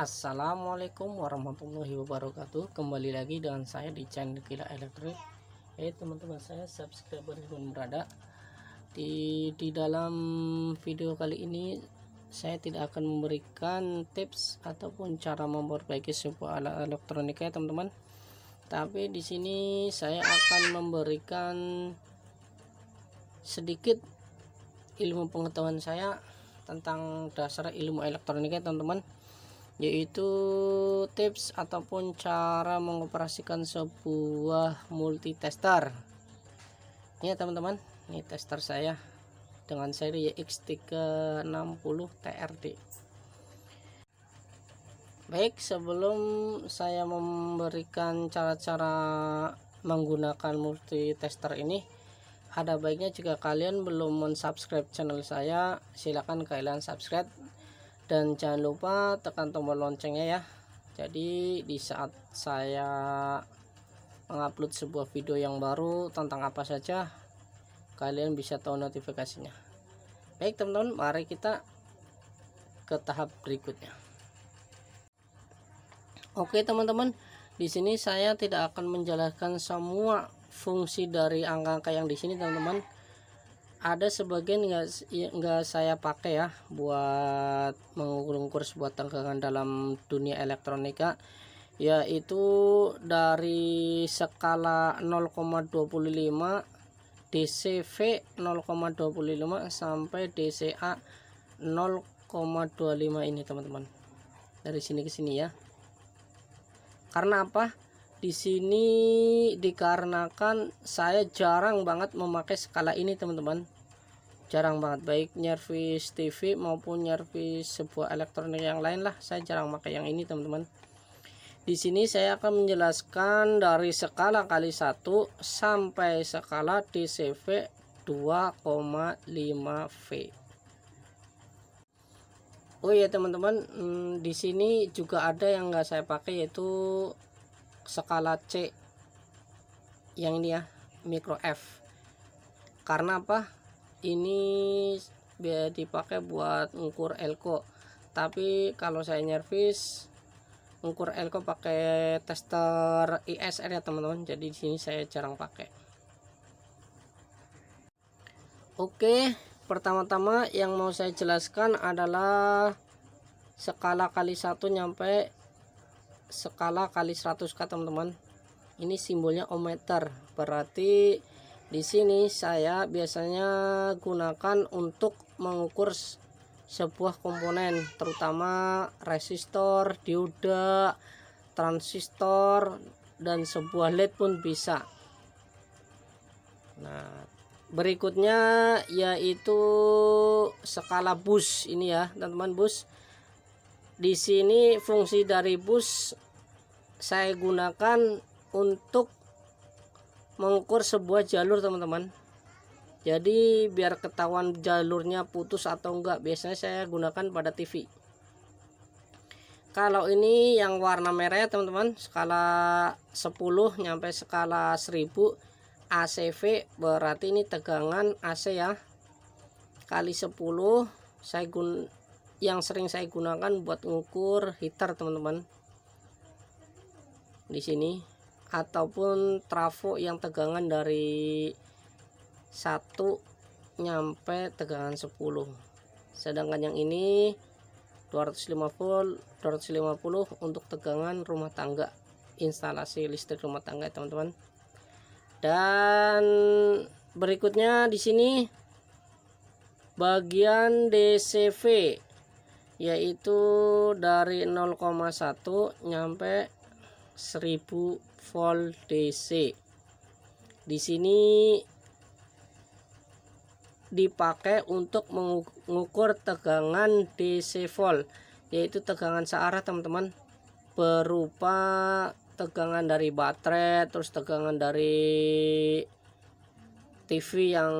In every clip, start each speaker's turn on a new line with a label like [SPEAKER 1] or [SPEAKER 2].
[SPEAKER 1] Assalamualaikum warahmatullahi wabarakatuh. Kembali lagi dengan saya di channel Gila Elektrik. Teman-teman, saya subscriber pun berada di dalam video kali ini. Saya tidak akan memberikan tips ataupun cara memperbaiki sebuah alat elektronik ya teman-teman, tapi di sini saya akan memberikan sedikit ilmu pengetahuan saya tentang dasar ilmu elektronik ya teman-teman, yaitu tips ataupun cara mengoperasikan sebuah multitester. Ini ya teman-teman, ini tester saya dengan seri YX360 TRD. Baik, sebelum saya memberikan cara-cara menggunakan multitester ini, ada baiknya jika kalian belum mensubscribe channel saya, silakan kalian subscribe dan jangan lupa tekan tombol loncengnya ya. Jadi di saat saya mengupload sebuah video yang baru tentang apa saja, kalian bisa tahu notifikasinya. Baik teman-teman, mari kita ke tahap berikutnya. Oke teman-teman, di sini saya tidak akan menjelaskan semua fungsi dari angka-angka yang di sini teman-teman. Ada sebagian nggak saya pakai ya buat mengukur sebuah tegangan dalam dunia elektronika, yaitu dari skala 0,25 DCV 0,25 sampai DCA 0,25 ini teman-teman. Dari sini ke sini ya. Karena apa? Di sini dikarenakan saya jarang banget memakai skala ini teman-teman. Jarang banget, baik nyervis TV maupun nyervis sebuah elektronik yang lain lah, saya jarang pakai yang ini teman-teman. Di sini saya akan menjelaskan dari skala kali 1 sampai skala DCV 2,5V. Oh iya teman-teman, di sini juga ada yang nggak saya pakai, yaitu skala C yang ini ya, micro F. Karena apa? Ini biar dipakai buat ngukur elko, tapi kalau saya nyervis ngukur elko pakai tester ISR ya teman-teman, jadi di sini saya jarang pakai. Oke, pertama-tama yang mau saya jelaskan adalah skala kali 1 nyampe skala kali 100K teman-teman. Ini simbolnya ohmmeter, berarti di sini saya biasanya gunakan untuk mengukur sebuah komponen, terutama resistor, dioda, transistor, dan sebuah LED pun bisa. Nah, berikutnya yaitu skala bus ini ya, teman-teman, bus. Di sini fungsi dari bus saya gunakan untuk mengukur sebuah jalur teman-teman. Jadi biar ketahuan jalurnya putus atau enggak, biasanya saya gunakan pada TV. Kalau ini yang warna merah ya teman-teman, skala 10 nyampe skala 1000 ACV, berarti ini tegangan AC ya. Kali 10 yang sering saya gunakan buat mengukur heater teman-teman. Di sini ataupun trafo yang tegangan dari 1 nyampe tegangan 10. Sedangkan yang ini 250 untuk tegangan rumah tangga, instalasi listrik rumah tangga teman-teman. Dan berikutnya di sini bagian DCV, yaitu dari 0,1 nyampe 1000 volt DC. Di sini dipakai untuk mengukur tegangan DC volt, yaitu tegangan searah teman-teman, berupa tegangan dari baterai, terus tegangan dari TV yang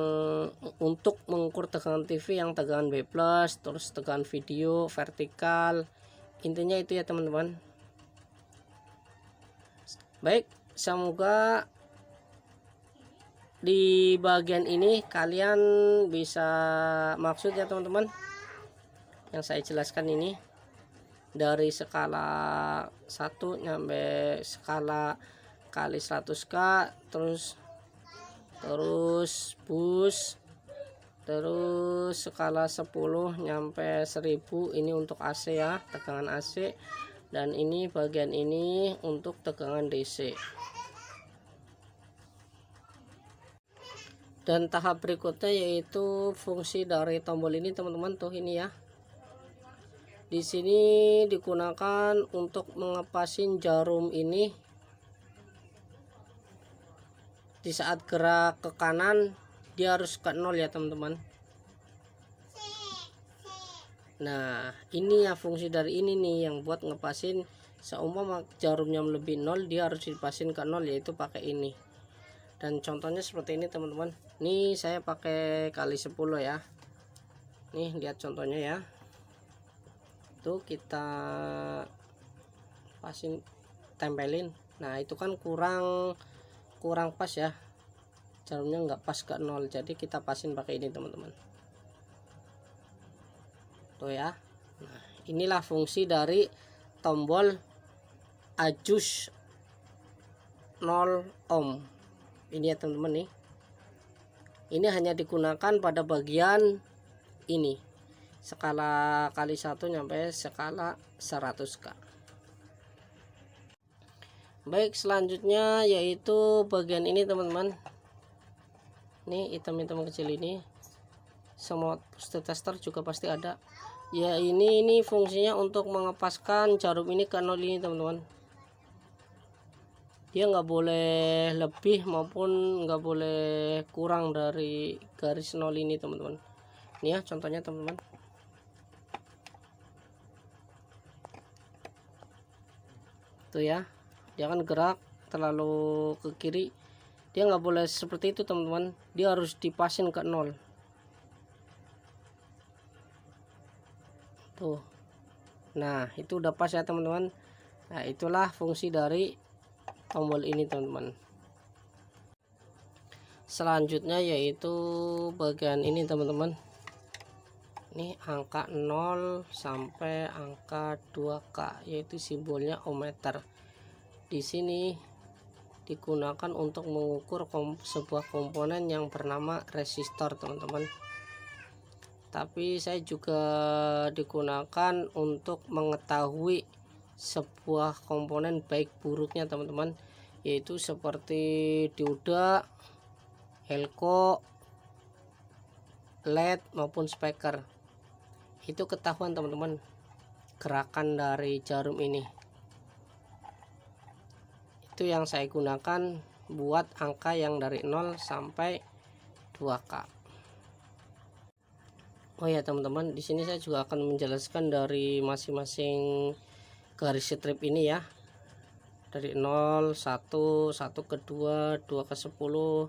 [SPEAKER 1] untuk mengukur tegangan TV yang tegangan B+, terus tegangan video vertikal. Intinya itu ya teman-teman. Baik, semoga di bagian ini kalian bisa maksud ya teman-teman yang saya jelaskan ini. dari skala 1 nyampe skala kali 100k, terus bus, terus skala 10 nyampe 1000. Ini untuk AC ya, tegangan AC, dan ini bagian ini untuk tegangan DC. Dan tahap berikutnya yaitu fungsi dari tombol ini teman-teman. Tuh ini ya, di sini digunakan untuk mengepasin jarum ini. Di saat gerak ke kanan dia harus ke 0 ya teman-teman. Nah ini ya fungsi dari ini nih yang buat ngepasin. Seumpama jarumnya lebih 0, dia harus dipasin ke 0, yaitu pakai ini. Dan contohnya seperti ini teman-teman. Nih saya pakai kali 10 ya. Nih lihat contohnya ya. Tuh kita pasin, tempelin. Nah itu kan kurang pas ya, jarumnya nggak pas ke 0, jadi kita pasin pakai ini teman-teman. Tuh ya. Nah inilah fungsi dari tombol adjust 0 ohm ini ya teman-teman. Nih ini hanya digunakan pada bagian ini, skala kali 1 nyampe skala 100k. Baik, selanjutnya yaitu bagian ini teman-teman. Nih hitam-hitam kecil ini, semua tester juga pasti ada ya. Ini fungsinya untuk mengepaskan jarum ini ke 0 ini teman-teman. Dia nggak boleh lebih maupun nggak boleh kurang dari garis 0 ini teman-teman. Ini ya contohnya teman-teman. Tuh ya, dia akan gerak terlalu ke kiri, dia nggak boleh seperti itu teman-teman. Dia harus dipasin ke 0. Tuh, nah itu udah pas ya teman-teman. Nah itulah fungsi dari tombol ini teman-teman. Selanjutnya yaitu bagian ini teman-teman. Ini angka 0 sampai angka 2k, yaitu simbolnya ohmmeter. Di sini digunakan untuk mengukur sebuah komponen yang bernama resistor teman-teman. Tapi saya juga digunakan untuk mengetahui sebuah komponen baik buruknya teman-teman, yaitu seperti dioda, elko, LED maupun speaker. Itu ketahuan teman-teman gerakan dari jarum ini. Itu yang saya gunakan buat angka yang dari 0 sampai 2k. Oh ya teman-teman, di sini saya juga akan menjelaskan dari masing-masing garis strip ini ya. Dari 0, 1, 1 ke 2, 2 ke 10.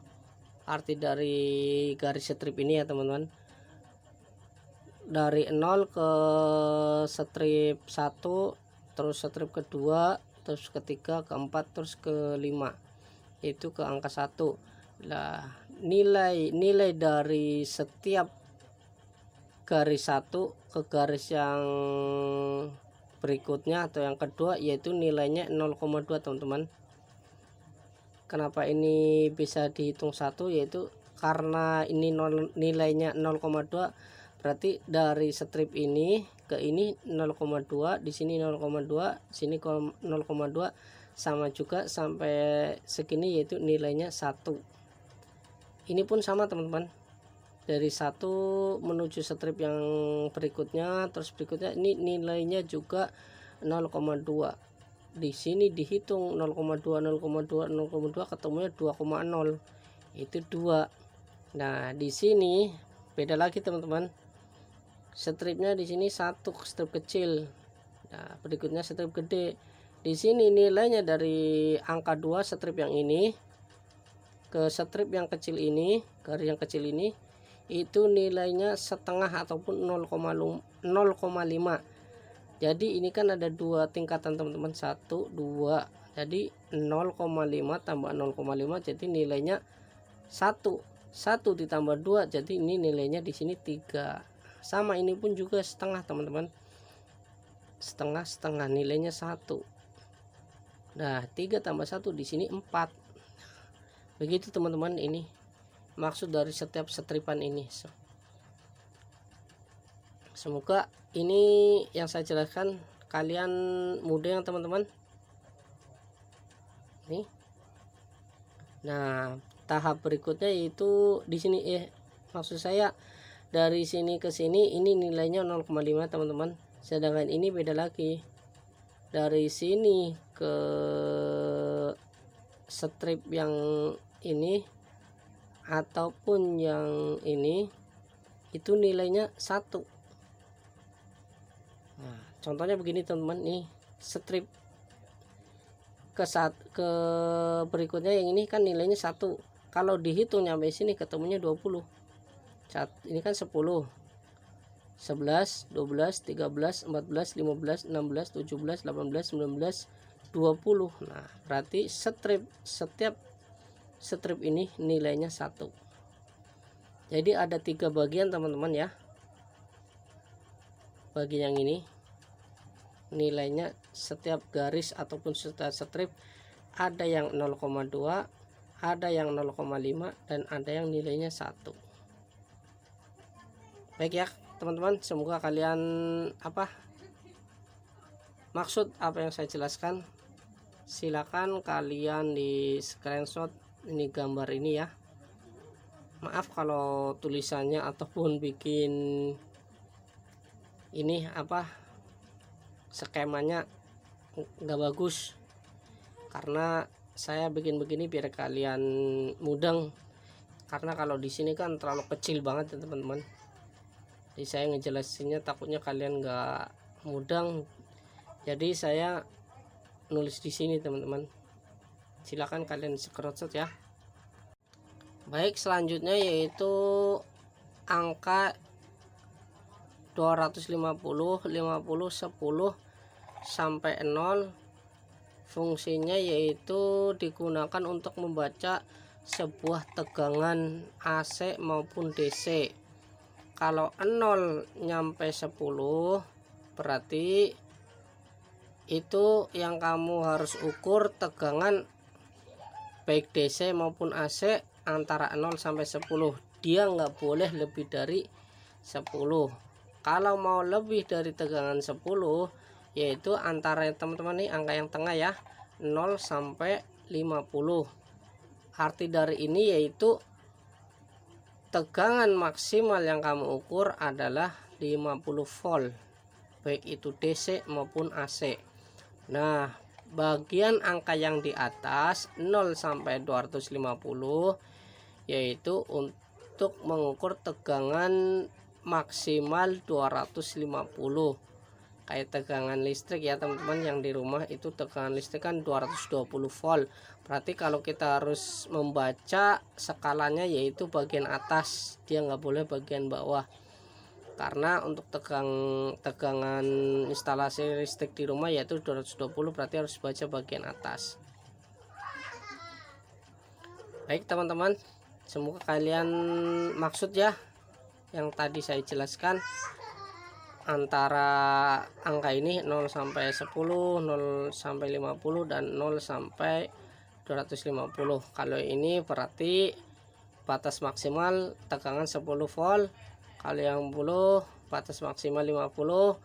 [SPEAKER 1] Arti dari garis strip ini ya teman-teman. Dari 0 ke strip 1, terus strip kedua, terus ketiga, keempat, terus ke 5, itu ke angka 1. Nah nilai dari setiap garis 1 ke garis yang berikutnya atau yang kedua, yaitu nilainya 0,2 teman-teman. Kenapa ini bisa dihitung 1? Yaitu karena ini nilainya 0,2, berarti dari strip ini ke ini 0,2, di sini 0,2, sini 0,2, sama juga sampai segini, yaitu nilainya 1. Ini pun sama teman-teman, dari 1 menuju strip yang berikutnya, terus berikutnya ini nilainya juga 0,2. Di sini dihitung 0,2, 0,2, 0,2, ketemunya 2,0, itu 2. Nah di sini beda lagi teman-teman, stripnya di sini 1 strip kecil, nah berikutnya strip gede. Di sini nilainya dari angka 2 strip yang ini ke strip yang kecil ini, garis yang kecil ini, itu nilainya setengah ataupun 0,5. Jadi ini kan ada 2 tingkatan teman-teman, 1, 2, jadi 0,5 tambah 0,5, jadi nilainya 1 ditambah 2, jadi ini nilainya di sini 3. Sama ini pun juga setengah teman-teman. setengah nilainya 1. Nah 3 tambah 1 di sini 4. Begitu teman-teman, ini maksud dari setiap setripan ini. Semoga ini yang saya jelaskan kalian mudah ya teman-teman. Nih. Nah, tahap berikutnya yaitu di sini maksud saya dari sini ke sini ini nilainya 0,5 teman-teman. Sedangkan ini beda lagi. Dari sini ke strip yang ini ataupun yang ini itu nilainya 1. Nah, contohnya begini teman-teman, nih strip ke berikutnya yang ini kan nilainya 1. Kalau dihitung sampai sini ketemunya 20. Ini kan 10, 11, 12, 13, 14, 15, 16, 17, 18, 19, 20. Nah, berarti setiap strip ini nilainya 1. Jadi ada 3 bagian teman-teman ya. Bagian yang ini nilainya setiap garis ataupun setiap strip ada yang 0,2, ada yang 0,5 dan ada yang nilainya 1. Baik ya teman-teman, semoga kalian maksud apa yang saya jelaskan. Silakan kalian di screenshot ini gambar ini ya. Maaf kalau tulisannya ataupun bikin ini skemanya nggak bagus, karena saya bikin begini biar kalian mudeng, karena kalau di sini kan terlalu kecil banget ya teman-teman. Jadi saya ngejelasinnya takutnya kalian nggak mudeng, jadi saya nulis di sini teman-teman. Silakan kalian screenshot ya. Baik, selanjutnya yaitu angka 250, 50, 10 sampai 0. Fungsinya yaitu digunakan untuk membaca sebuah tegangan AC maupun DC. Kalau 0 nyampe 10 berarti itu yang kamu harus ukur tegangan baik DC maupun AC antara 0 sampai 10. Dia nggak boleh lebih dari 10. Kalau mau lebih dari tegangan 10 yaitu antara teman-teman nih angka yang tengah ya, 0 sampai 50. Arti dari ini yaitu tegangan maksimal yang kamu ukur adalah 50 volt, baik itu DC maupun AC. Nah, bagian angka yang di atas 0 sampai 250 yaitu untuk mengukur tegangan maksimal 250. Kayak tegangan listrik ya teman-teman, yang di rumah itu tegangan listrik kan 220 volt. Berarti kalau kita harus membaca skalanya yaitu bagian atas, dia nggak boleh bagian bawah. Karena untuk tegangan instalasi listrik di rumah yaitu 220, berarti harus baca bagian atas. Baik teman-teman, semoga kalian maksud ya yang tadi saya jelaskan. Antara angka ini 0 sampai 10, 0 sampai 50 dan 0 sampai 250. Kalau ini berarti batas maksimal tegangan 10 volt. Kalau yang 10 batas maksimal 50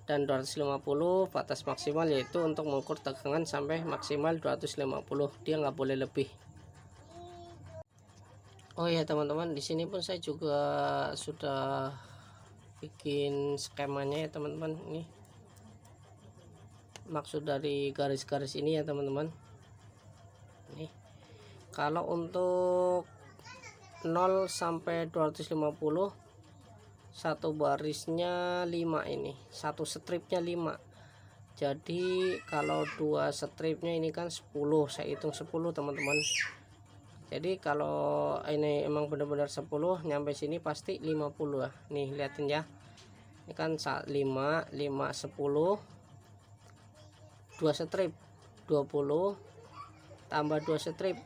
[SPEAKER 1] dan 250 batas maksimal, yaitu untuk mengukur tegangan sampai maksimal 250. Dia nggak boleh lebih. Oh ya teman-teman, di sini pun saya juga sudah bikin skemanya ya teman-teman. Ini maksud dari garis-garis ini ya teman-teman. Nih, kalau untuk 0 sampai 250 satu barisnya 5, ini satu stripnya 5. Jadi kalau 2 stripnya ini kan 10, saya hitung 10 teman-teman. Jadi kalau ini emang benar-benar 10 nyampe sini pasti 50 ya. Nih liatin ya, ini kan 5, 10, 2 strip 20 tambah 2 strip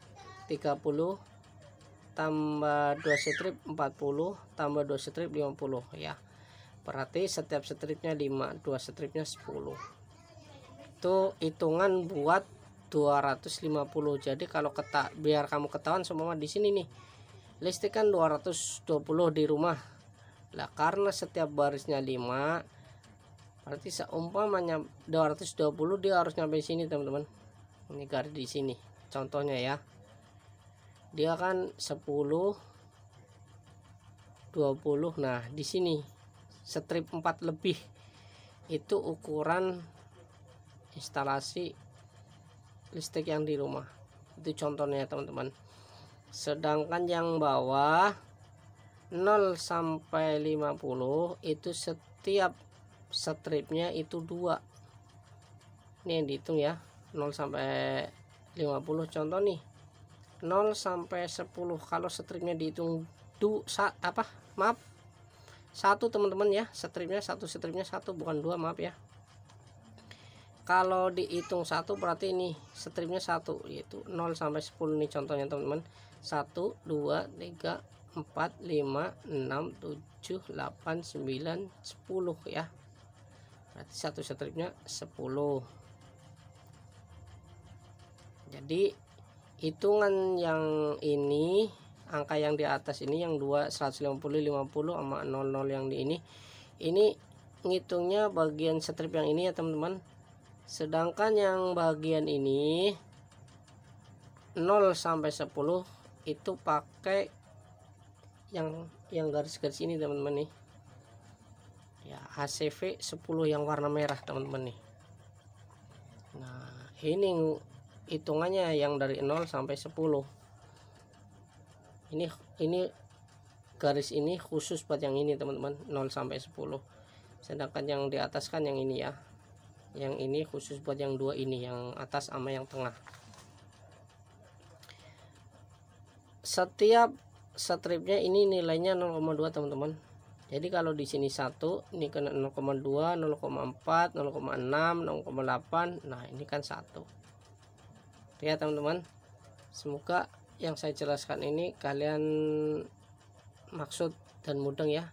[SPEAKER 1] 30 tambah 2 strip 40 tambah 2 strip 50 ya. berarti setiap stripnya 5, 2 stripnya 10. Itu hitungan buat 250. Jadi kalau biar kamu ketahuan semua di sini nih, listrik kan 220 di rumah lah, karena setiap barisnya 5, berarti seumpamanya 220 dia harus nyampe sini teman-teman. Ini garis di sini contohnya ya, dia kan 10 20. Nah di sini strip 4 lebih, itu ukuran instalasi listrik yang di rumah. Itu contohnya teman-teman. Sedangkan yang bawah 0 sampai 50 itu setiap stripnya itu 2. Ini yang dihitung ya, 0 sampai 50. Contoh nih 0 sampai 10, kalau stripnya dihitung maaf 1 teman-teman ya, stripnya 1 bukan 2, maaf ya. Kalau dihitung 1 berarti ini stripnya 1, yaitu 0 sampai 10 nih contohnya teman-teman. 1 2 3 4 5 6 7 8 9 10 ya. Berarti satu stripnya 10. Jadi hitungan yang ini, angka yang di atas ini yang 2 150 50 sama 00 yang di ini ngitungnya bagian strip yang ini ya teman-teman. Sedangkan yang bagian ini 0 sampai 10 itu pakai yang garis-garis ini teman-teman nih ya, HCV 10 yang warna merah teman-teman nih. Nah ini hitungannya yang dari 0 sampai 10. Ini garis ini khusus buat yang ini teman-teman, 0 sampai 10. Sedangkan yang di atas kan yang ini ya, yang ini khusus buat yang 2 ini, yang atas sama yang tengah. Setiap stripnya ini nilainya 0,2 teman-teman. Jadi kalau di sini 1, ini kena 0,2, 0,4, 0,6, 0,8. Nah ini kan 1 ya teman-teman. Semoga yang saya jelaskan ini kalian maksud dan mudeng ya.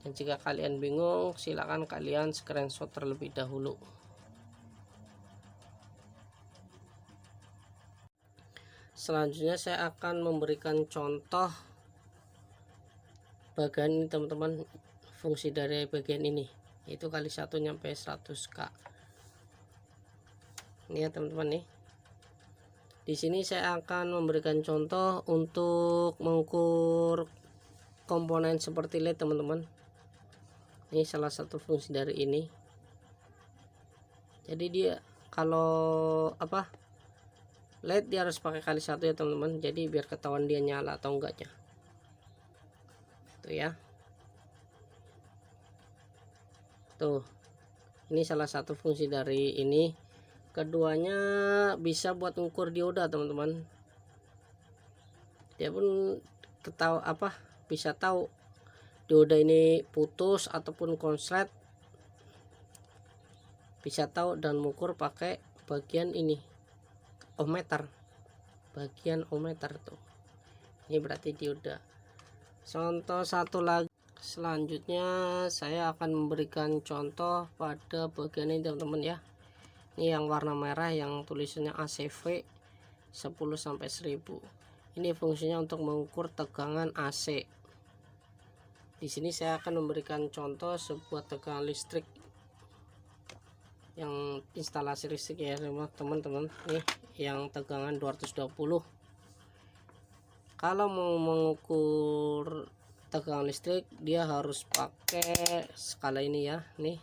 [SPEAKER 1] Dan jika kalian bingung, silakan kalian screenshot terlebih dahulu. Selanjutnya saya akan memberikan contoh bagian ini teman-teman, fungsi dari bagian ini, yaitu kali 1 nyampe 100k. Ini ya teman-teman nih. Di sini saya akan memberikan contoh untuk mengukur komponen seperti LED teman-teman. Ini salah satu fungsi dari ini. Jadi dia kalau LED dia harus pakai kali 1 ya teman-teman. Jadi biar ketahuan dia nyala atau enggaknya. Tuh ya. Tuh. Ini salah satu fungsi dari ini. Keduanya bisa buat ukur dioda teman-teman. Dia pun bisa tahu dioda ini putus ataupun konslet, bisa tahu dan mengukur pakai bagian ini, ohmmeter, bagian ohmmeter tuh. Ini berarti dioda. Contoh satu lagi, selanjutnya saya akan memberikan contoh pada bagian ini teman-teman ya. Ini yang warna merah yang tulisannya ACV 10 sampai 1000. Ini fungsinya untuk mengukur tegangan AC. Di sini saya akan memberikan contoh sebuah tegangan listrik yang instalasi listrik ya teman-teman. Nih yang tegangan 220. Kalau mau mengukur tegangan listrik dia harus pakai skala ini ya, nih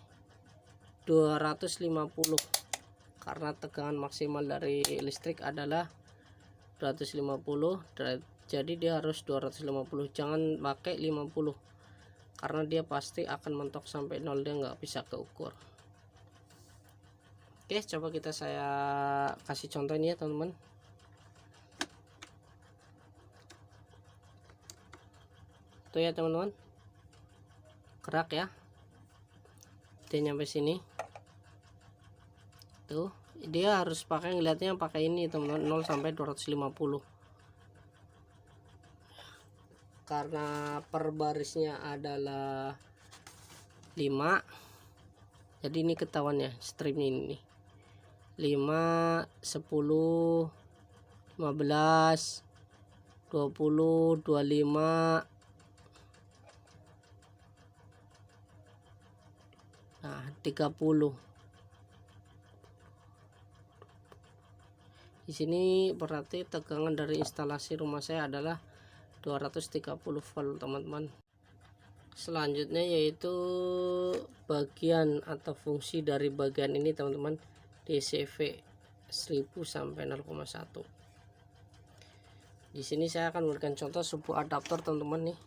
[SPEAKER 1] 250. Karena tegangan maksimal dari listrik adalah 250, jadi dia harus 250, jangan pakai 50 karena dia pasti akan mentok sampai 0, dia nggak bisa keukur. Oke, coba saya kasih contoh ini ya teman-teman. Tuh ya teman-teman, kerak ya, dia nyampe sini. Tuh, dia harus pakai, ngeliatnya pakai ini teman-teman, 0 sampai 250. Karena per barisnya adalah 5. Jadi ini ketahuan ya stripnya ini 5, 10, 15, 20, 25. Nah, 30. Di sini berarti tegangan dari instalasi rumah saya adalah 230 volt, teman-teman. Selanjutnya yaitu bagian atau fungsi dari bagian ini, teman-teman, DCV 1000 sampai 0,1. Di sini saya akan memberikan contoh sebuah adaptor, teman-teman nih.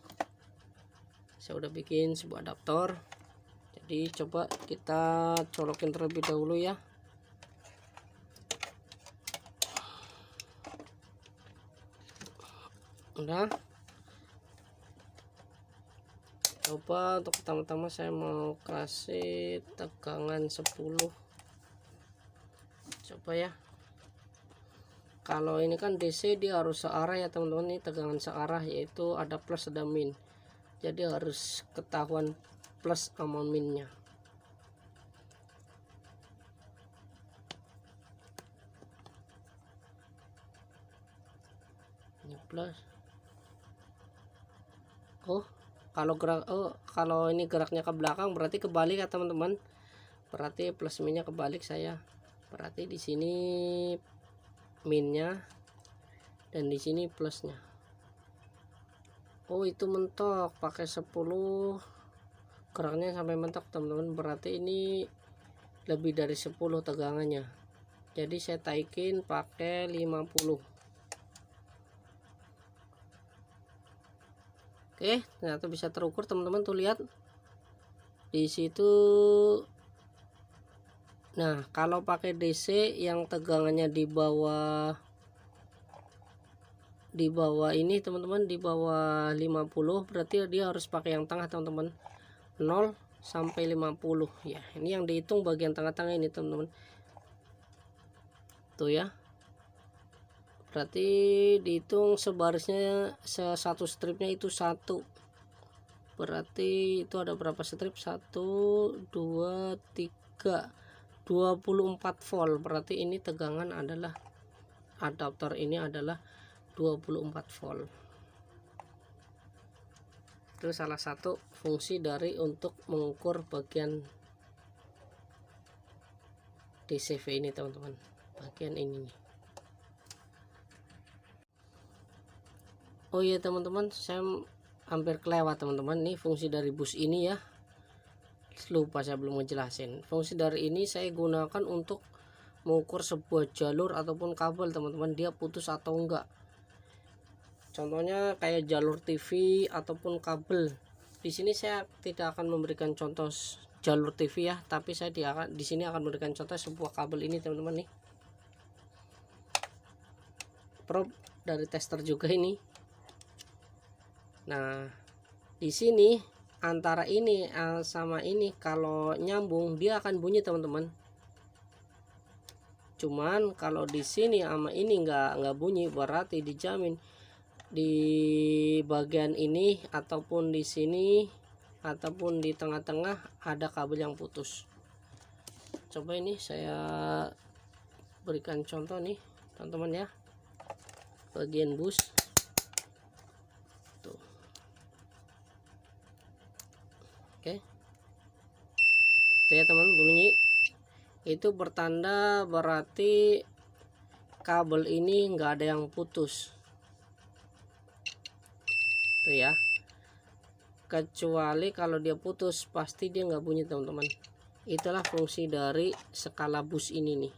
[SPEAKER 1] Saya udah bikin sebuah adaptor. Jadi coba kita colokin terlebih dahulu ya. Udah. Coba untuk pertama-tama saya mau kasih tegangan 10. Coba ya. Kalau ini kan DC dia harus searah ya, teman-teman. Ini tegangan searah, yaitu ada plus ada min. Jadi harus ketahuan plus sama minnya. Ini plus. Kalau ini geraknya ke belakang berarti kebalik ya, teman-teman. Berarti plus minnya kebalik saya. Berarti di sini minnya dan di sini plusnya. Oh, itu mentok pakai 10. Geraknya sampai mentok, teman-teman. Berarti ini lebih dari 10 tegangannya. Jadi saya taikin pakai 50. Oke, ternyata bisa terukur, teman-teman. Tuh lihat di situ. Nah, kalau pakai DC yang tegangannya di bawah ini, teman-teman, di bawah 50, berarti dia harus pakai yang tengah, teman-teman. 0 sampai 50 ya. Ini yang dihitung bagian tengah-tengah ini, teman-teman. Tuh ya. Berarti dihitung sebarisnya satu stripnya itu 1. Berarti itu ada berapa strip? 1, 2, 3, 24 volt. Berarti ini tegangan adalah adaptor ini adalah 24 volt. Itu salah satu fungsi dari untuk mengukur bagian DCV ini, teman-teman. Bagian ini nih. Oh iya, teman-teman, saya hampir kelewat, teman-teman. Ini fungsi dari bus ini ya. Lupa saya belum ngejelasin. Fungsi dari ini saya gunakan untuk mengukur sebuah jalur ataupun kabel, teman-teman, dia putus atau enggak. Contohnya kayak jalur TV ataupun kabel. Di sini saya tidak akan memberikan contoh jalur TV ya, tapi saya di sini akan memberikan contoh sebuah kabel ini, teman-teman nih. Probe dari tester juga ini. Nah, di sini antara ini sama ini kalau nyambung dia akan bunyi, teman-teman. Cuman kalau di sini sama ini nggak bunyi, berarti dijamin di bagian ini ataupun di sini ataupun di tengah-tengah ada kabel yang putus. Coba ini saya berikan contoh nih, teman-teman ya. Bagian bus. Tuh. Oke. Tuh ya, teman, bunyi. Itu bertanda berarti kabel ini nggak ada yang putus. Tuh ya. Kecuali kalau dia putus pasti dia nggak bunyi, teman-teman. Itulah fungsi dari skala bus ini nih.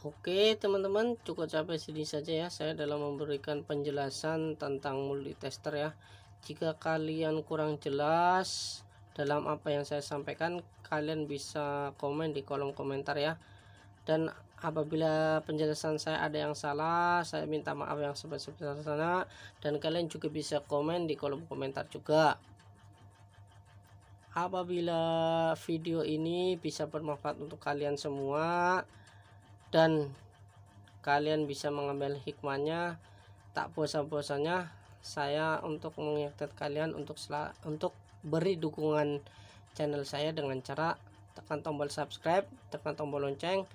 [SPEAKER 1] Oke, teman-teman, cukup sampai sini saja ya saya dalam memberikan penjelasan tentang multitester ya. Jika kalian kurang jelas dalam apa yang saya sampaikan, kalian bisa komen di kolom komentar ya. Dan apabila penjelasan saya ada yang salah, saya minta maaf yang sebesar-besarnya. Dan kalian juga bisa komen di kolom komentar juga. Apabila video ini bisa bermanfaat untuk kalian semua dan kalian bisa mengambil hikmahnya, tak bosan-bosannya saya untuk mengingatkan kalian untuk beri dukungan channel saya dengan cara tekan tombol subscribe, tekan tombol lonceng,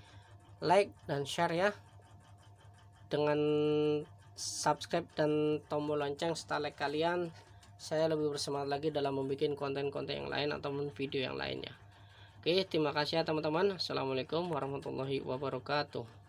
[SPEAKER 1] like dan share ya. Dengan subscribe dan tombol lonceng serta like kalian, saya lebih bersemangat lagi dalam membuat konten-konten yang lain ataupun video yang lainnya. Oke, terima kasih ya teman-teman. Assalamualaikum warahmatullahi wabarakatuh.